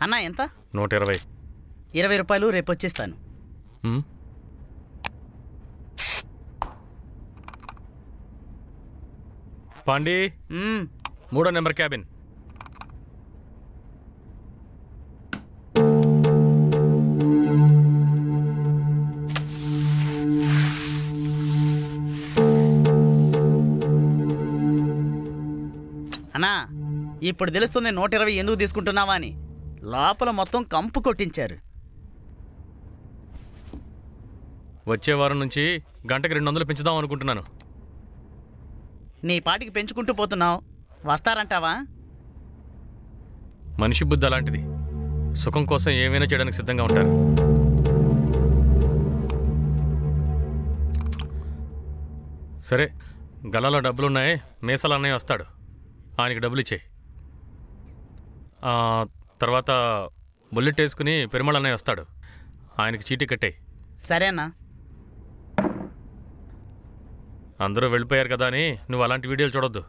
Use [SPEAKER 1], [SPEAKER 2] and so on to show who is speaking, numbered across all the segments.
[SPEAKER 1] అన్నా ఎంత?
[SPEAKER 2] 120.
[SPEAKER 1] 20 రూపాయలు రేపు వచ్చేస్తాను.
[SPEAKER 2] పాండి 3వ నెంబర్ క్యాబిన్.
[SPEAKER 1] అన్నా ఇప్పుడు తెలుస్తుంది 120 ఎందుకు తీసుకుంటున్నావా అని. లోపల మొత్తం కంపు కొట్టించారు.
[SPEAKER 2] వచ్చే వారం నుంచి గంటకి 200 పెంచుదాం అనుకుంటున్నాను.
[SPEAKER 1] నీ పాటికి పెంచుకుంటూ పోతున్నావు, వస్తారంటావా?
[SPEAKER 2] మనిషి బుద్ధి అలాంటిది. సుఖం కోసం ఏమైనా చేయడానికి సిద్ధంగా ఉంటారు. సరే, గల్లాలో డబ్బులున్నాయి. మేసాల అన్నయ్య వస్తాడు, ఆయనకి డబ్బులు ఇచ్చేయి. తర్వాత బుల్లెట్ వేసుకుని పెరుమళ అన్నయ్య వస్తాడు, ఆయనకి చీటీ కట్టాయి.
[SPEAKER 1] సరేనా?
[SPEAKER 2] అందరూ వెళ్ళిపోయారు కదా అని నువ్వు అలాంటి వీడియోలు చూడొద్దు.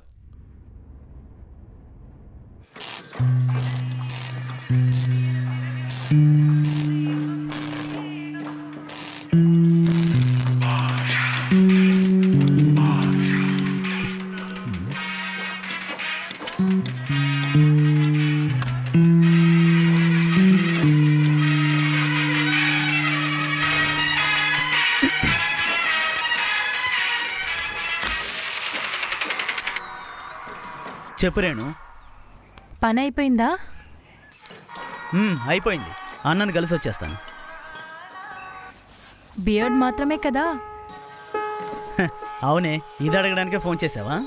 [SPEAKER 1] చెప్పు రేణు.
[SPEAKER 3] పని అయిపోయిందా?
[SPEAKER 1] అయిపోయింది. అన్నను కలిసి వచ్చేస్తాను.
[SPEAKER 3] బియర్డ్ మాత్రమే కదా?
[SPEAKER 1] అవునే, ఇది అడగడానికే ఫోన్ చేసావా?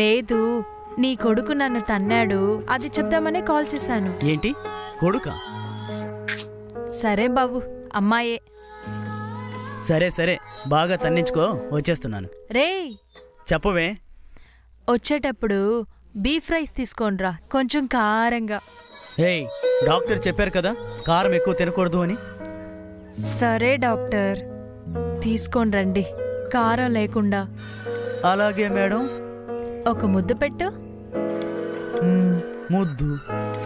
[SPEAKER 3] లేదు, నీ కొడుకు నన్ను తన్నాడు, అది చెప్దామనే కాల్ చేశాను.
[SPEAKER 1] ఏంటి కొడుకా?
[SPEAKER 3] సరే బాబు, అమ్మాయే.
[SPEAKER 1] సరే సరే, బాగా తన్నించుకో, వచ్చేస్తున్నాను.
[SPEAKER 3] రేయ్
[SPEAKER 1] చెప్పవే.
[SPEAKER 3] వచ్చేటప్పుడు బీఫ్ రైస్ తీసుకోనరా, కొంచెం కారంగా.
[SPEAKER 1] ఏయ్, డాక్టర్ చెప్పారు కదా కారం ఎక్కువ తినకూడదు అని.
[SPEAKER 3] సరే డాక్టర్, తీసుకొని రండి, కారం లేకుండా.
[SPEAKER 1] అలాగే మేడం.
[SPEAKER 3] ఒక ముద్దు పెట్టు.
[SPEAKER 1] ముద్దు?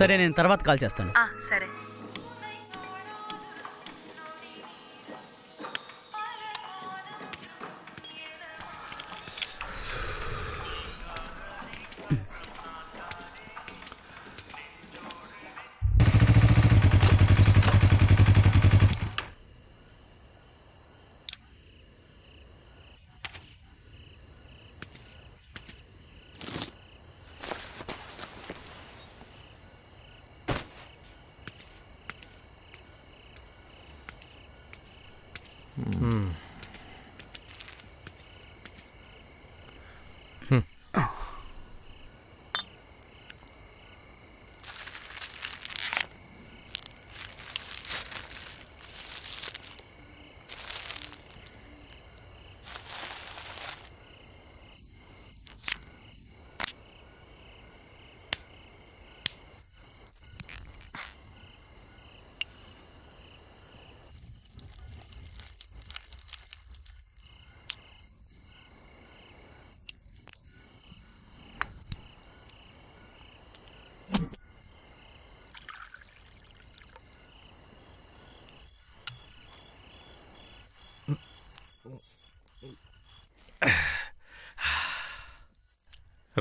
[SPEAKER 1] సరే, నేను తర్వాత కాల్ చేస్తాను.
[SPEAKER 3] సరే.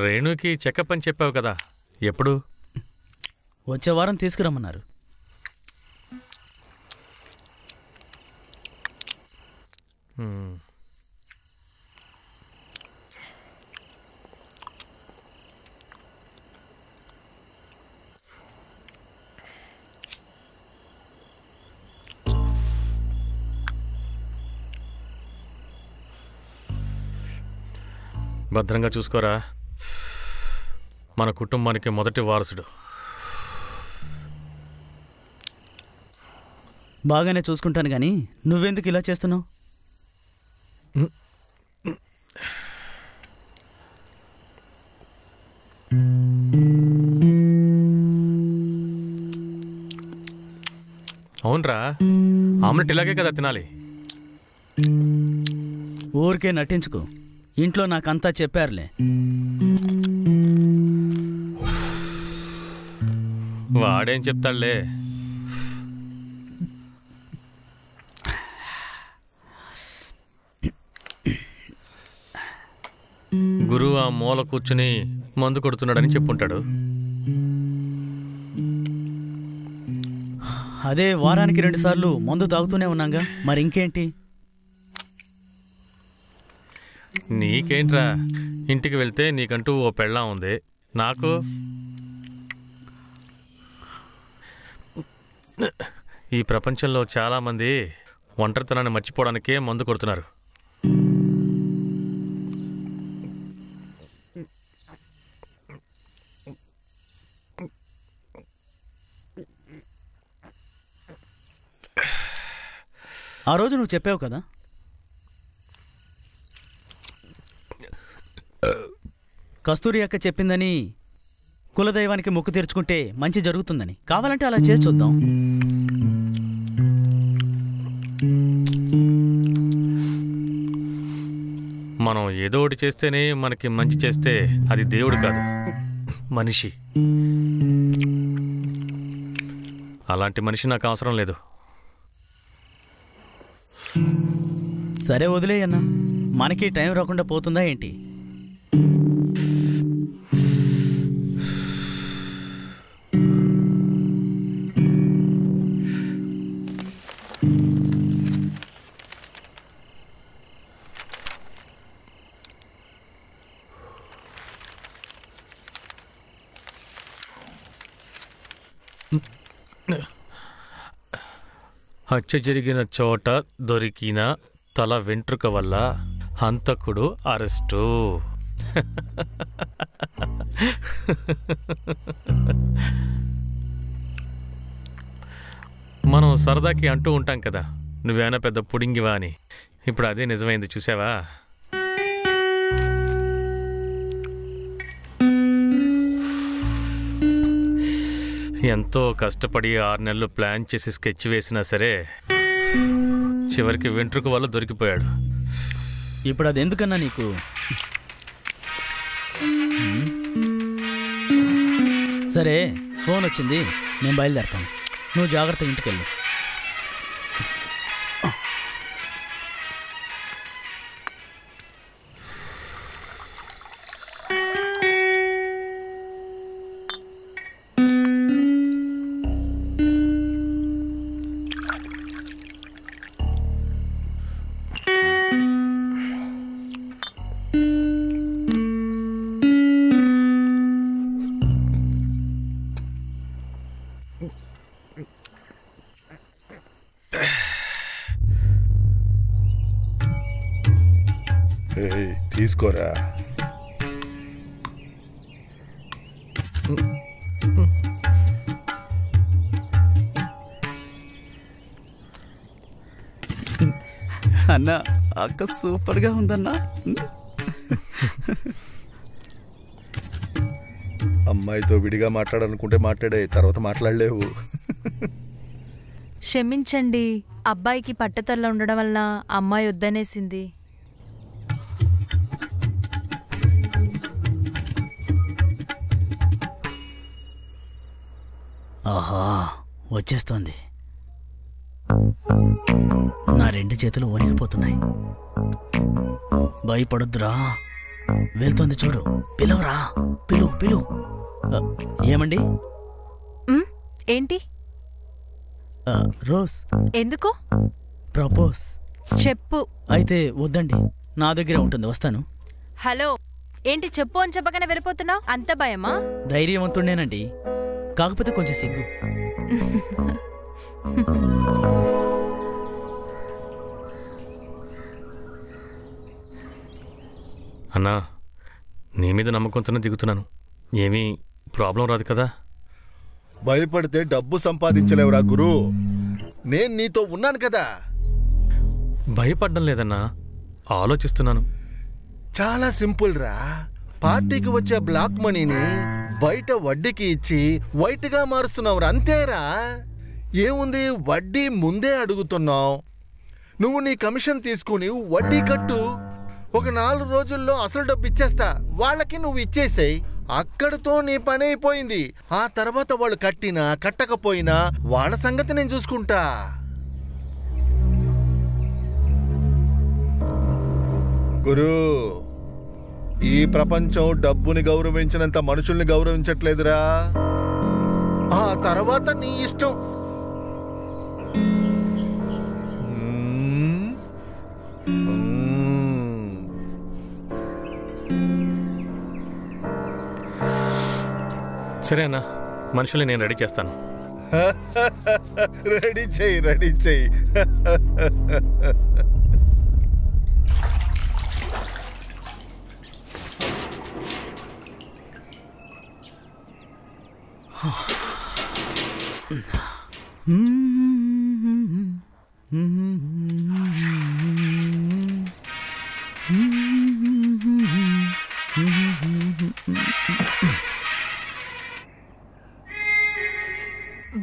[SPEAKER 2] రేణుకి చెకప్ అని చెప్పావు కదా, ఎప్పుడు?
[SPEAKER 1] వచ్చే వారం తీసుకురమ్మన్నారు.
[SPEAKER 2] భద్రంగా చూసుకోరా, మన కుటుంబానికి మొదటి వారసుడు.
[SPEAKER 1] బాగానే చూసుకుంటాను కానీ నువ్వెందుకు ఇలా చేస్తున్నావు?
[SPEAKER 2] అవునరా, ఆమ్లెట్ ఇలాగే కదా తినాలి.
[SPEAKER 1] ఊరికే నటించుకో, ఇంట్లో నాకంతా చెప్పారులే.
[SPEAKER 2] వాడేం చెప్తాడులే. గురువు ఆ మూల కూర్చుని మందు కొడుతున్నాడని చెప్పుంటాడు.
[SPEAKER 1] అదే వారానికి 2 సార్లు మందు తాగుతూనే ఉన్నాగా, మరి ఇంకేంటి?
[SPEAKER 2] నీకేంట్రా, ఇంటికి వెళ్తే నీకంటూ ఓ పెళ్ళాం ఉంది, నాకు ఈ ప్రపంచంలో చాలామంది ఒంటరితనాన్ని మర్చిపోవడానికే మందు కొడుతున్నారు.
[SPEAKER 1] ఆ రోజు నువ్వు చెప్పావు కదా, కస్తూరి అక్క చెప్పిందని కులదైవానికి మొక్కు తీర్చుకుంటే మంచి జరుగుతుందని. కావాలంటే అలా చేసి చూద్దాం.
[SPEAKER 2] మనం ఏదో ఒకటి చేస్తేనే మనకి మంచి చేస్తే అది దేవుడు కాదు, మనిషి. అలాంటి మనిషి నాకు అవసరం లేదు.
[SPEAKER 1] సరే వదిలేయన్నా, మనకి టైం రాకుండా పోతుందా ఏంటి?
[SPEAKER 2] హత్య జరిగిన చోట దొరికిన తల వెంట్రుక వల్ల హంతకుడు అరెస్టు. మనం సరదాకి అంటూ ఉంటాం కదా, నువ్వేనా పెద్ద పుడింగివా అని. ఇప్పుడు అదే నిజమైంది, చూసావా? ఎంతో కష్టపడి 6 నెలలు ప్లాన్ చేసి స్కెచ్ వేసినా సరే చివరికి వెంట్రుక వల్ల దొరికిపోయాడు.
[SPEAKER 1] ఇప్పుడు అది ఎందుకన్నా నీకు? సరే, ఫోన్ వచ్చింది, నేను బయలుదేరుతాను. నువ్వు జాగ్రత్తగా ఇంటికి వెళ్ళు.
[SPEAKER 4] తీసుకోరా.
[SPEAKER 1] అన్నా, అక్క సూపర్గా ఉందన్నా.
[SPEAKER 4] అమ్మాయితో విడిగా మాట్లాడాలనుకుంటే మాట్లాడే, తర్వాత మాట్లాడలేవు.
[SPEAKER 3] క్షమించండి, అబ్బాయికి పట్టతల్ల ఉండడం వల్ల అమ్మాయి వద్దనేసింది.
[SPEAKER 1] ఆహా, వచ్చేస్తోంది. నా 2 చేతులు వణికిపోతున్నాయి. భయపడొద్దురా, వెళ్తోంది చూడు. పిలువరా, పిలువు. ఏమండి?
[SPEAKER 3] ఏంటి?
[SPEAKER 1] రోజ్.
[SPEAKER 3] ఎందుకు?
[SPEAKER 1] ప్రపోజ్.
[SPEAKER 3] చెప్పు.
[SPEAKER 1] అయితే వద్దండి, నా దగ్గరే ఉంటుంది, వస్తాను.
[SPEAKER 3] హలో, ఏంటి చెప్పు అని చెప్పగానే వెళ్ళిపోతున్నావు? అంత భయమా?
[SPEAKER 1] ధైర్యవంతుడేనండి, కాకపోతే కొంచెం సిగ్గు.
[SPEAKER 2] అన్నా, నీ మీద నమ్మకంతోనే దిగుతున్నాను. ఏమీ ప్రాబ్లం రాదు కదా?
[SPEAKER 4] భయపడితే డబ్బు సంపాదించలేవురా గురు. నేను నీతో ఉన్నాను కదా.
[SPEAKER 2] భయపడ్డం లేదన్నా, ఆలోచిస్తున్నాను.
[SPEAKER 4] చాలా సింపుల్ రా. పార్టీకి వచ్చే బ్లాక్ మనీని బయట వడ్డీకి ఇచ్చి వైట్గా మారుస్తున్నావురా, అంతేరా. ఏముంది, వడ్డీ ముందే అడుగుతున్నావు. నువ్వు నీ కమిషన్ తీసుకుని వడ్డీ కట్టు. ఒక 4 రోజుల్లో అసలు డబ్బు ఇచ్చేస్తా. వాళ్ళకి నువ్వు ఇచ్చేసేయి. అక్కడితో నీ పని అయిపోయింది. ఆ తర్వాత వాళ్ళు కట్టినా కట్టకపోయినా వాళ్ళ సంగతి నేను చూసుకుంటా. గురు, ఈ ప్రపంచం డబ్బుని గౌరవించినంత మనుషుల్ని గౌరవించట్లేదురా. ఆ తర్వాత నీ ఇష్టం.
[SPEAKER 2] సరే అన్న, మనుషుల్ని నేను రెడీ చేస్తాను.
[SPEAKER 4] రెడీ చెయ్యి.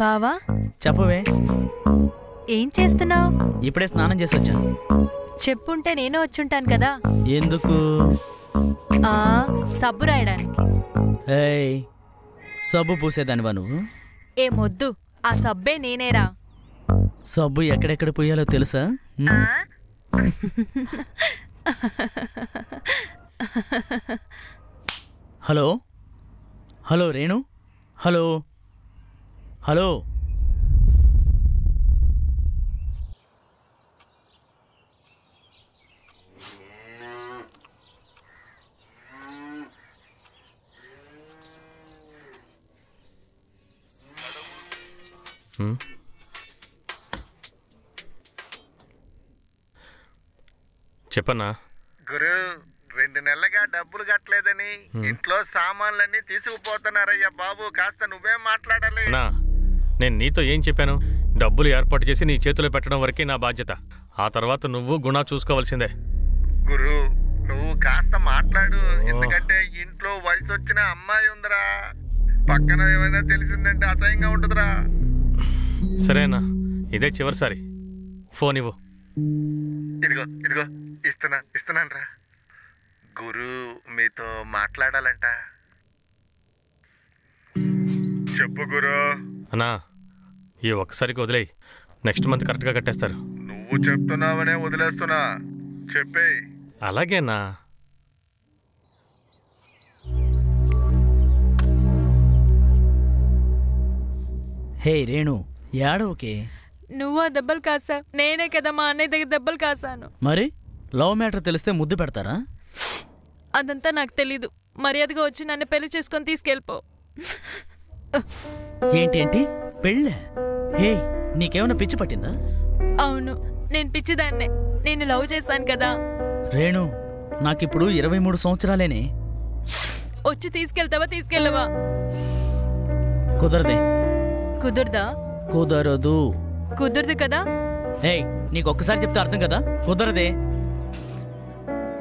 [SPEAKER 3] బావా,
[SPEAKER 1] చెప్పవే.
[SPEAKER 3] ఏం చేస్తున్నావు?
[SPEAKER 1] ఇప్పుడే స్నానం చేసి వచ్చాను.
[SPEAKER 3] చెప్పుంటే నేను వచ్చుంటాను కదా.
[SPEAKER 1] ఎందుకు?
[SPEAKER 3] సబ్బు రాయడానికి.
[SPEAKER 1] ఏయ్, సబ్బు పూసేదానివా నువ్వు?
[SPEAKER 3] ఏమొద్దు, ఆ సబ్బే నేనేరా.
[SPEAKER 1] సబ్బు ఎక్కడెక్కడ పూయాలో తెలుసా? Hello hello Renu, hello hello.
[SPEAKER 2] చెప్పన్నా.
[SPEAKER 4] గురు, 2 నెలలుగా డబ్బులు కట్టలేదని ఇంట్లో సామాన్లన్నీ తీసుకుపోతున్నారయ్యా బాబు. కాస్త నువ్వేం మాట్లాడాలి?
[SPEAKER 2] నేను నీతో ఏం చెప్పాను? డబ్బులు ఏర్పాటు చేసి నీ చేతిలో పెట్టడం వరకే నా బాధ్యత. ఆ తర్వాత నువ్వు గుణ చూసుకోవాల్సిందే.
[SPEAKER 4] గురు, నువ్వు కాస్త మాట్లాడు. ఎందుకంటే ఇంట్లో వయసు వచ్చిన అమ్మాయి ఉందిరా. పక్కన ఏమైనా తెలిసిందంటే అసహ్యంగా ఉంటుందిరా.
[SPEAKER 2] సరేనా, ఇదే చివరిసారి. ఫోన్ ఇవ్వు.
[SPEAKER 4] ఇదిగో ఇస్తున్నాను రా. గురు మీతో మాట్లాడాలంట. చెప్పు గురు.
[SPEAKER 2] అన్నా, ఈ ఒక్కసారికి వదిలేయి. నెక్స్ట్ మంత్ కరెక్ట్గా కట్టేస్తారు.
[SPEAKER 4] నువ్వు చెప్తున్నావనే వదిలేస్తున్నా. చెప్పే.
[SPEAKER 2] అలాగేనా?
[SPEAKER 1] హే రేణు, ఏడవకే.
[SPEAKER 3] నువ్వు దెబ్బలు కాసావు, నేనే కదా మా అన్నయ్య దగ్గర దెబ్బలు కాసాను.
[SPEAKER 1] మరి లవ్ మ్యాటర్ తెలిస్తే ముద్దు పెడతారా?
[SPEAKER 3] అదంతా నాకు తెలీదు. మర్యాదగా వచ్చి నన్ను పెళ్లి చేసుకొని తీసుకెళ్ళిపో.
[SPEAKER 1] ఏంటేంటి పెళ్ళే? హే, నీకేమైనా పిచ్చి పట్టిందా?
[SPEAKER 3] అవును, నేను పిచ్చిదాన్నే. నేను లవ్ చేశాను కదా.
[SPEAKER 1] రేణు, నాకిప్పుడు 23 సంవత్సరాలేనే.
[SPEAKER 3] వచ్చి తీసుకెళ్తావా తీసుకెళ్ళవా?
[SPEAKER 1] కుదరదే.
[SPEAKER 3] కుదురుదా?
[SPEAKER 1] కుదరదు.
[SPEAKER 3] కుదరదు కదా?
[SPEAKER 1] ఏయ్, నీకొక్కసారి చెప్తే అర్థం కదా. కుదరదే.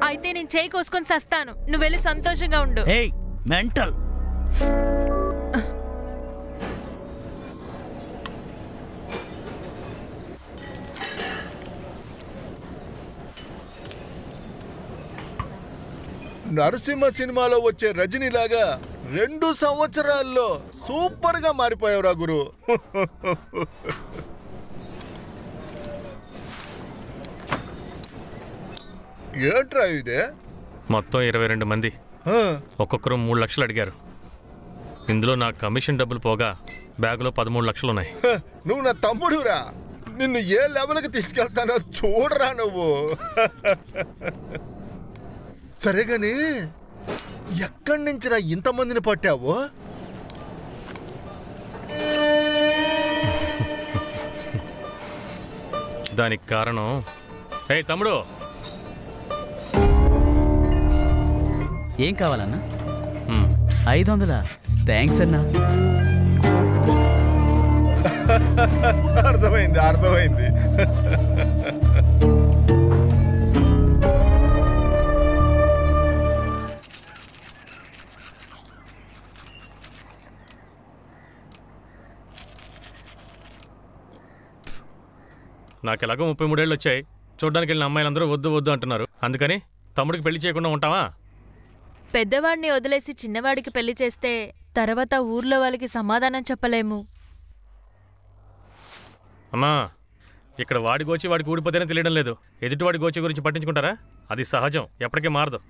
[SPEAKER 3] అయితే నేను చేయి కోసుకొని చస్తాను. నువ్వు వెళ్ళి సంతోషంగా ఉండు.
[SPEAKER 1] ఏయ్, మెంటల్.
[SPEAKER 4] నరసింహ సినిమాలో వచ్చే రజనీలాగా 2 సంవత్సరాల్లో సూపర్ గా మారిపోయావురా గురు. ఏంట్రా ఇదే?
[SPEAKER 2] మొత్తం 22 మంది, ఒక్కొక్కరు 3 లక్షలు అడిగారు. ఇందులో నా కమిషన్ డబ్బులు పోగా బ్యాగులో 13 లక్షలు ఉన్నాయి.
[SPEAKER 4] నువ్వు నా తమ్ముడురా. నిన్ను ఏ లెవెల్కి తీసుకెళ్తానో చూడరా నువ్వు. సరే గాని ఎక్కడి నుంచిరా ఇంతమందిని పట్టావు?
[SPEAKER 2] దానికి కారణం, ఏయ్ తమ్ముడు,
[SPEAKER 1] ఏం కావాలన్నా? 500. థ్యాంక్స్ అన్నా.
[SPEAKER 4] అర్థమైంది.
[SPEAKER 2] నాకు ఎలాగో 33 ఏళ్ళు వచ్చాయి. చూడ్డానికి వెళ్ళిన అమ్మాయిలందరూ వద్దు వద్దు అంటున్నారు. అందుకని తమ్ముడికి పెళ్లి చేయకుండా ఉంటావా?
[SPEAKER 3] పెద్దవాడిని వదిలేసి చిన్నవాడికి పెళ్లి చేస్తే తర్వాత ఊర్లో వాళ్ళకి సమాధానం చెప్పలేము.
[SPEAKER 2] అమ్మా, ఇక్కడ వాడి గోచి వాడికి ఊడిపోతేనే తెలియడం లేదు. ఎదుటివాడి గోచి గురించి పట్టించుకుంటారా? అది సహజం, ఎప్పటికీ మారదు.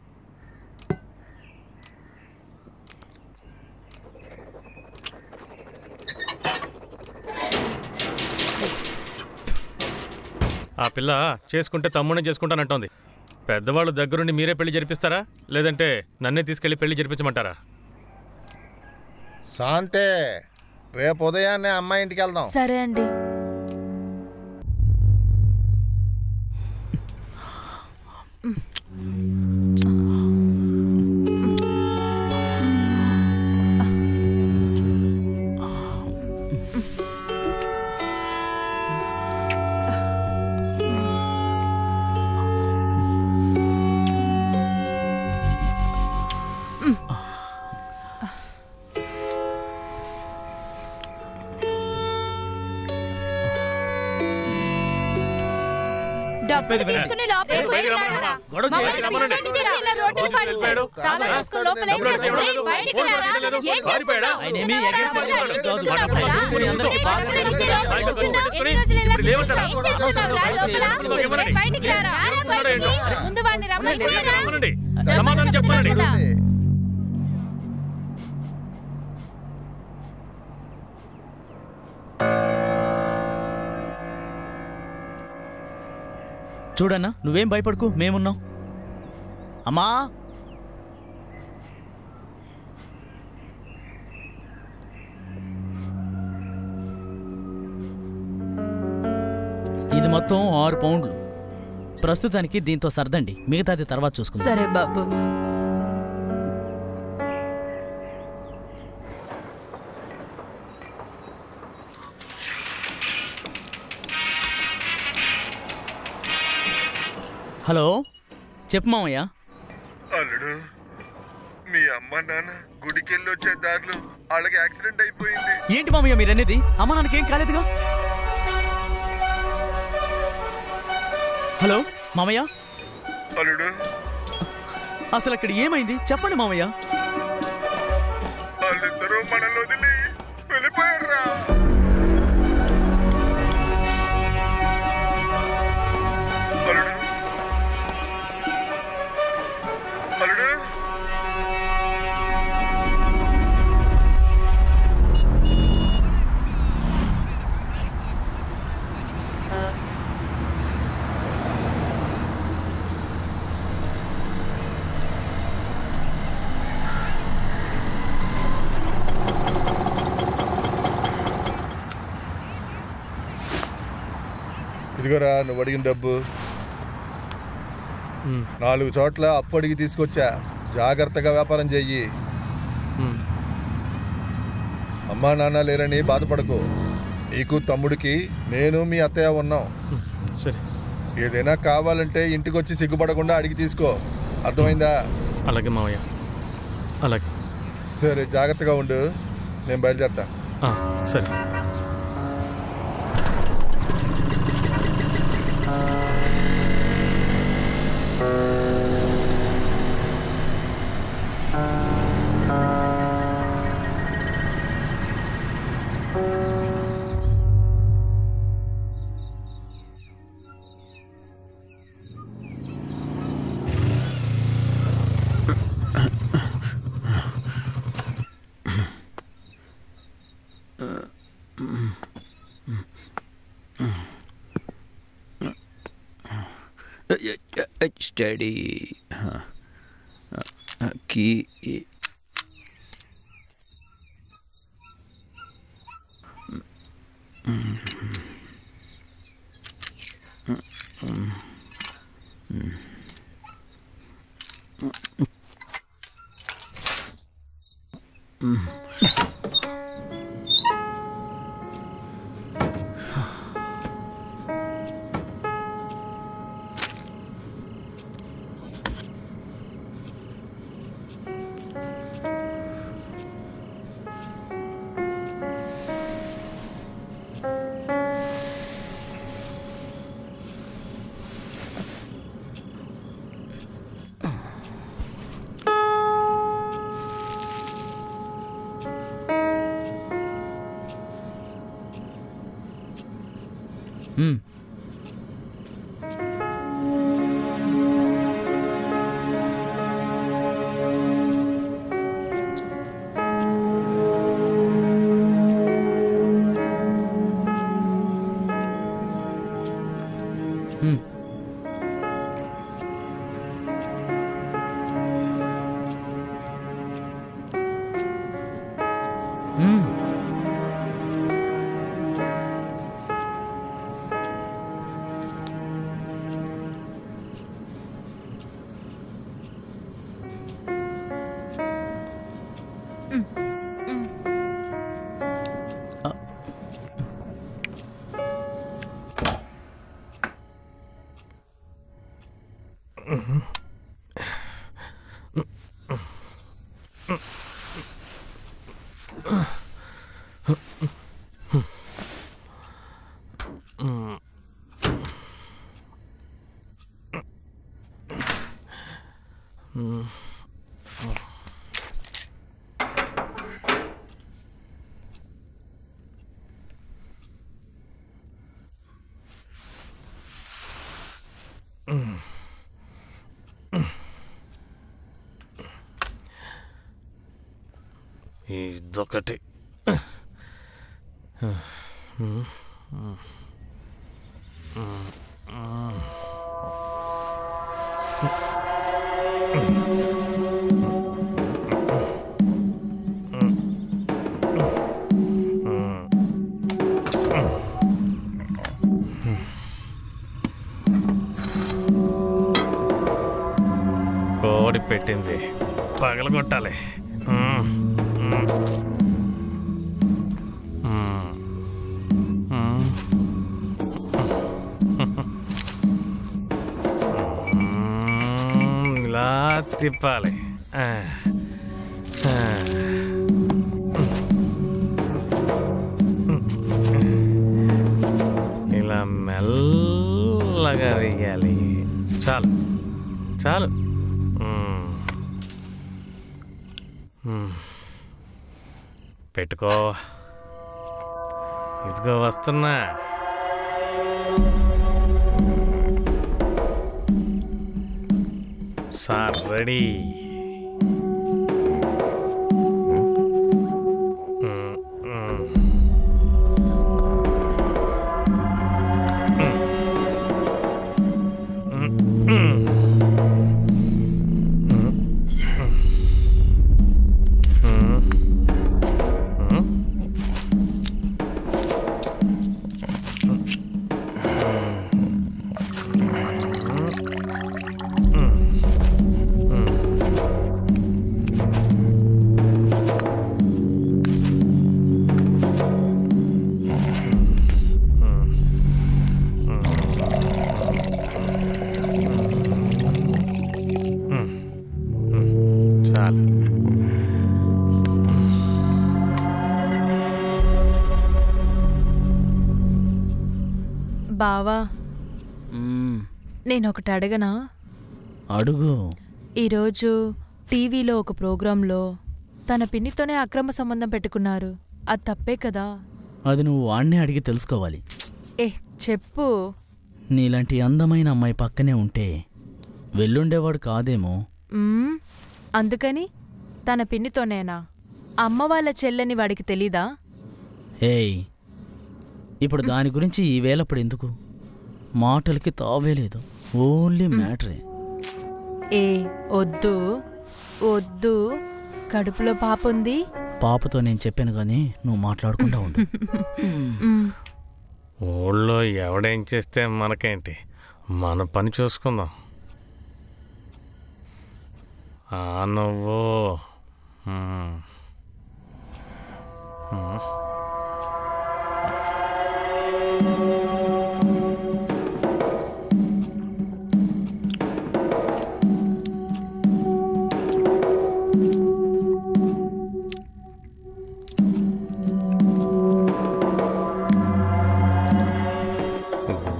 [SPEAKER 2] ఆ పిల్ల చేసుకుంటే తమ్ముడిని చేసుకుంటానంటోంది. పెద్దవాళ్ళు దగ్గరుండి మీరే పెళ్లి జరిపిస్తారా, లేదంటే నన్నే తీసుకెళ్లి పెళ్లి జరిపించమంటారా?
[SPEAKER 4] శాంతే, రేపు ఉదయాన్నే అమ్మాయి ఇంటికి వెళ్దాం.
[SPEAKER 3] సరే అండి.
[SPEAKER 5] డబ్బులు తీసుకుని లోపలికి వచ్చారా? మమ్మల్ని పిచ్చోడిని చేసి ఇలా రోడ్డున పడేశాడు. తాళం వేసుకుని లోపల ఏం చేస్తున్నావు? బయటికి రారా? ఏం చేస్తున్నావు?
[SPEAKER 1] ఆయనేమీ ఎగేసాడు కాదు.
[SPEAKER 5] చేస్తున్నావు కదా? ఎన్ని రోజులు ఇలా ఏం చేస్తున్నావు రా లోపల? బయటికి రారా? బయటికి. ముందు వాడిని రమ్మని
[SPEAKER 2] సమాధానం చెప్పండి.
[SPEAKER 1] చూడన్నా, నువ్వేం భయపడకు, మేమున్నాం. అమ్మా, ఇది మొత్తం 6 పౌండ్లు. ప్రస్తుతానికి దీంతో సర్దండి, మిగతాది తర్వాత చూసుకుందాం.
[SPEAKER 3] సరే బాబు.
[SPEAKER 1] హలో, చెప్పు మామయ్య.
[SPEAKER 4] అల్లుడు, మీ అమ్మ నాన్న గుడికి వెళ్ళి వచ్చే దారిలో వాళ్ళకి యాక్సిడెంట్ అయిపోయింది.
[SPEAKER 1] ఏంటి మామయ్య మీరనేది? అమ్మ నాన్నకేం కాలేదుగా? హలో మామయ్య,
[SPEAKER 4] అల్లుడు,
[SPEAKER 1] అసలు అక్కడ ఏమైంది చెప్పండి మామయ్య.
[SPEAKER 4] వాళ్ళిద్దరూ మనల్ని వదిలి వెళ్ళిపోయారా? అల్లుడు, అల్లుడు, ఇదిగోరా నువ్వు అడిగిన డబ్బు. 4 చోట్ల అప్పు అడిగి తీసుకొచ్చా, జాగ్రత్తగా వ్యాపారం చెయ్యి. అమ్మా నాన్న లేరని బాధపడకు. నీకు తమ్ముడికి నేను మీ అత్తయ్య ఉన్నాం.
[SPEAKER 2] సరే,
[SPEAKER 4] ఏదైనా కావాలంటే ఇంటికి వచ్చి సిగ్గుపడకుండా అడిగి తీసుకో, అర్థమైందా?
[SPEAKER 2] అలాగే మావయ్య, అలాగే.
[SPEAKER 4] సరే, జాగ్రత్తగా ఉండు, నేను బయలుదేరతా.
[SPEAKER 2] సరే.
[SPEAKER 6] Steady. Key.
[SPEAKER 2] ఇదొకటి. కోడి పెట్టింది పగలగొట్టాలి. ఇలా తిప్పాలి. ఇలా మెల్లగా వేయాలి. చాలు చాలు. పెట్టుకో. ఇదిగో వస్తున్నా. Sir ready.
[SPEAKER 3] బావా, నేనొకటి అడగనా?
[SPEAKER 1] అడుగు.
[SPEAKER 3] ఈరోజు టీవీలో ఒక ప్రోగ్రాంలో తన పిన్నితోనే అక్రమ సంబంధం పెట్టుకున్నారు. అది తప్పే కదా?
[SPEAKER 1] అది నువ్వు వాణ్ణే అడిగి తెలుసుకోవాలి.
[SPEAKER 3] చెప్పు.
[SPEAKER 1] నీలాంటి అందమైన అమ్మాయి పక్కనే ఉంటే వెళ్ళుండేవాడు కాదేమో.
[SPEAKER 3] అందుకని తన పిన్నితోనేనా? అమ్మ వాళ్ళ చెల్లెని వాడికి తెలీదా?
[SPEAKER 1] ఏయ్, ఇప్పుడు దాని గురించి ఈ వేళప్పుడు ఎందుకు? మాటలకి తావేలేదు, ఓన్లీ మ్యాటరే.
[SPEAKER 3] వద్దు వద్దు, కడుపులో పాప ఉంది.
[SPEAKER 1] పాపతో నేను చెప్పాను కానీ నువ్వు మాట్లాడకుండా ఉండు.
[SPEAKER 2] ఊళ్ళో ఎవడేం చేస్తే మనకేంటి, మన పని చూసుకుందాం. నువ్వు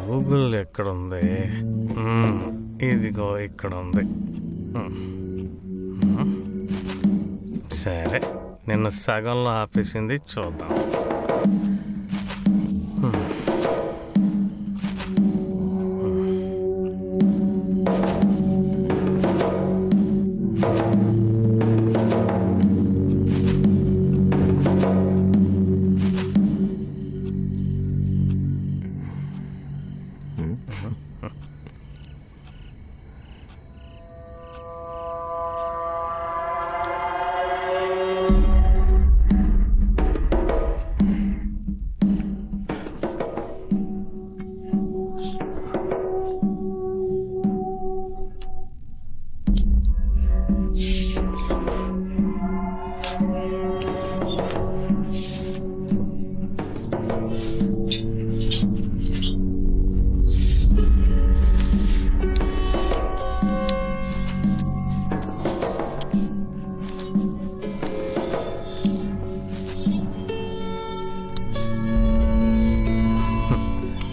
[SPEAKER 2] గూగుల్ ఎక్కడుంది? ఇదిగో ఇక్కడ ఉంది. సరే, నిన్న సగంలో ఆపేసింది, చూద్దాం.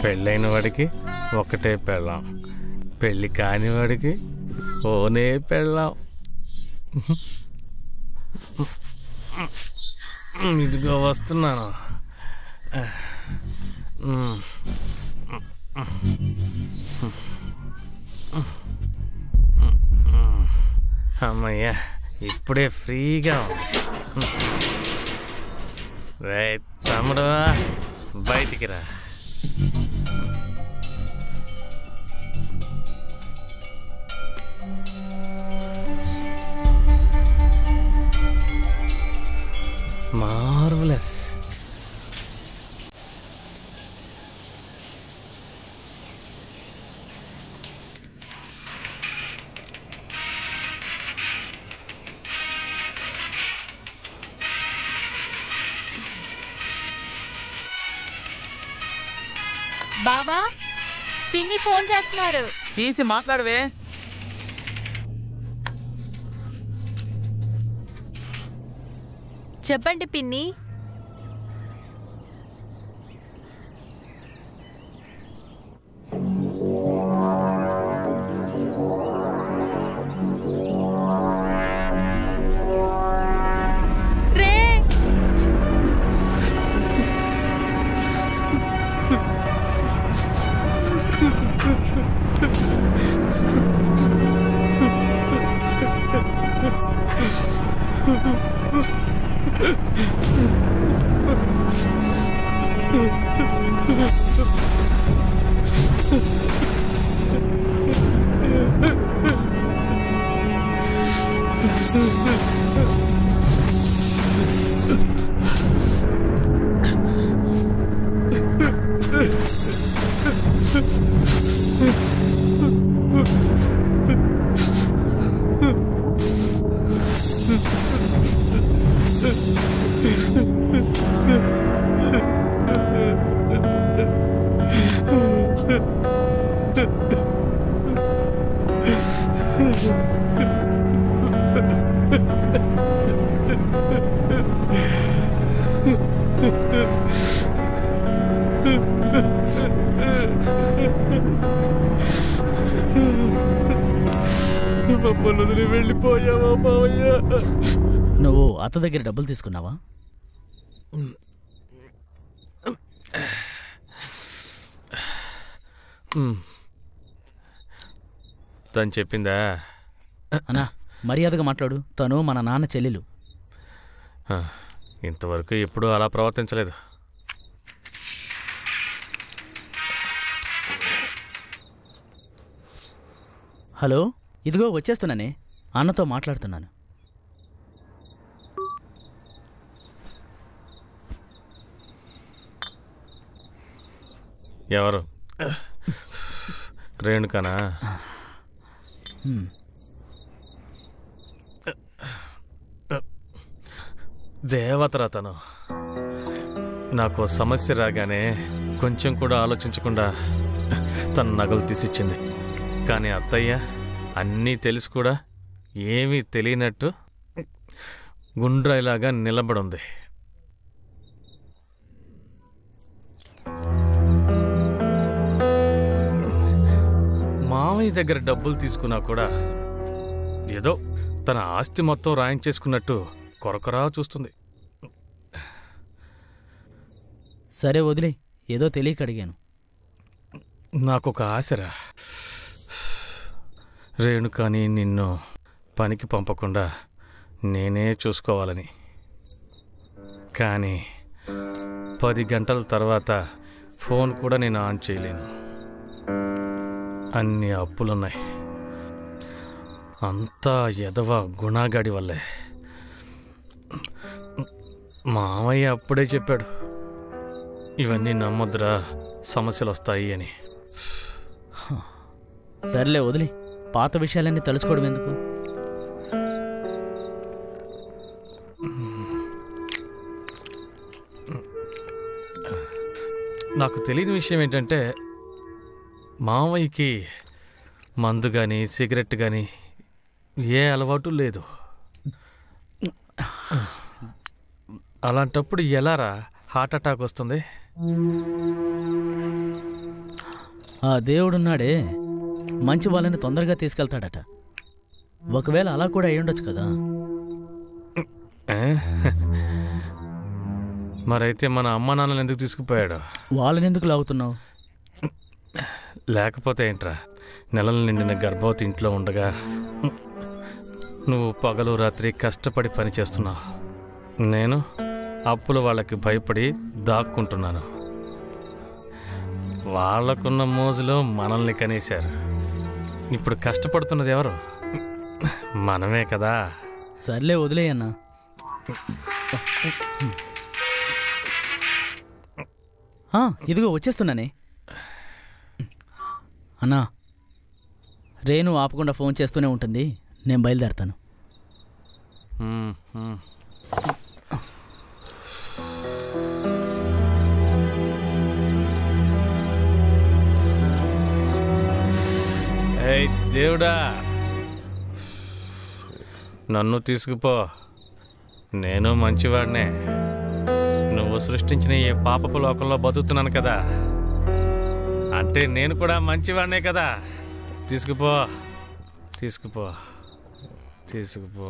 [SPEAKER 2] పెళ్ళైన వాడికి ఒకటే పెళ్ళాం, పెళ్ళి కాని వాడికి ఓనే పెళ్ళాం. ఇదిగో వస్తున్నాను. అమ్మయ్యా, ఇప్పుడే ఫ్రీగా ఉంది. రే తమ్ముడు, బయటికి రా. మార్వలస్.
[SPEAKER 3] బావా, పిన్ని ఫోన్ చేస్తున్నారు.
[SPEAKER 1] తీసి మాట్లాడవే.
[SPEAKER 3] చెప్పండి పిన్ని.
[SPEAKER 2] మమ్మల్ని వదిలి వెళ్ళిపోయావా మావయ్య?
[SPEAKER 1] నువ్వు అత్త దగ్గర డబ్బులు తీసుకున్నావా?
[SPEAKER 2] తను చెప్పిందా?
[SPEAKER 1] అన్నా మర్యాదగా మాట్లాడు. తను మన నాన్న చెల్లెలు.
[SPEAKER 2] ఇంతవరకు ఎప్పుడూ అలా ప్రవర్తించలేదు.
[SPEAKER 1] హలో, ఇదిగో వచ్చేస్తున్నానే. అన్నతో మాట్లాడుతున్నాను.
[SPEAKER 2] ఎవరు? రేణుకానా? దేవతరా తను. నాకు సమస్య రాగానే కొంచెం కూడా ఆలోచించకుండా తన నగలు తీసిచ్చింది. కానీ అత్తయ్య అన్నీ తెలిసి కూడా ఏమీ తెలియనట్టు గుండ్రాయిలాగా నిలబడుంది. మామయ్య దగ్గర డబ్బులు తీసుకున్నా కూడా ఏదో తన ఆస్తి మొత్తం రాయించేసుకున్నట్టు కొరకొరా చూస్తుంది.
[SPEAKER 1] సరే వదిలే, ఏదో తెలియక అడిగాను.
[SPEAKER 2] నాకొక ఆశరా, రేణుకాని నిన్ను పనికి పంపకుండా నేనే చూసుకోవాలని. కానీ 10 గంటల తర్వాత ఫోన్ కూడా నేను ఆన్ చేయలేను. అన్ని అప్పులున్నాయి. అంతా ఎదవ గుణాగాడి వల్లే. మామయ్య అప్పుడే చెప్పాడు, ఇవన్నీ నమ్మొద్దురా, సమస్యలు వస్తాయి అని.
[SPEAKER 1] సర్లే వదిలే, పాత విషయాలన్నీ తలుచుకోవడం ఎందుకు?
[SPEAKER 2] నాకు తెలియని విషయం ఏంటంటే మావయ్యకి మందు కానీ సిగరెట్ కానీ ఏ అలవాటు లేదు. అలాంటప్పుడు ఎలారా హార్ట్ అటాక్ వస్తుంది?
[SPEAKER 1] ఆ దేవుడున్నాడే మంచి వాళ్ళని తొందరగా తీసుకెళ్తాడట. ఒకవేళ అలా కూడా అయి ఉండొచ్చు కదా.
[SPEAKER 2] మరైతే మన అమ్మ నాన్నలు ఎందుకు తీసుకుపోయాడు?
[SPEAKER 1] వాళ్ళని ఎందుకు లాగుతున్నావు?
[SPEAKER 2] లేకపోతే ఏంట్రా, నెలలు నిండిన గర్భవతి ఇంట్లో ఉండగా నువ్వు పగలు రాత్రి కష్టపడి పని చేస్తున్నావు. నేను అప్పుల వాళ్ళకి భయపడి దాక్కుంటున్నాను. వాళ్ళకున్న మోజులో మనల్ని కనేశారు. ఇప్పుడు కష్టపడుతున్నది ఎవరు? మనమే కదా.
[SPEAKER 1] సర్లే వదిలేయన్నా. ఇదిగో వచ్చేస్తున్నానే. అన్నా, రేణు ఆపకుండా ఫోన్ చేస్తూనే ఉంటుంది. నేను బయలుదేరతాను.
[SPEAKER 2] ఏయ్ దేవుడా, నన్ను తీసుకుపో. నేను మంచివాడినే. నువ్వు సృష్టించిన ఈ పాపపు లోకంలో బతుకుతున్నాను కదా, అంటే నేను కూడా మంచివాడినే కదా. తీసుకుపో తీసుకుపో తీసుకుపో.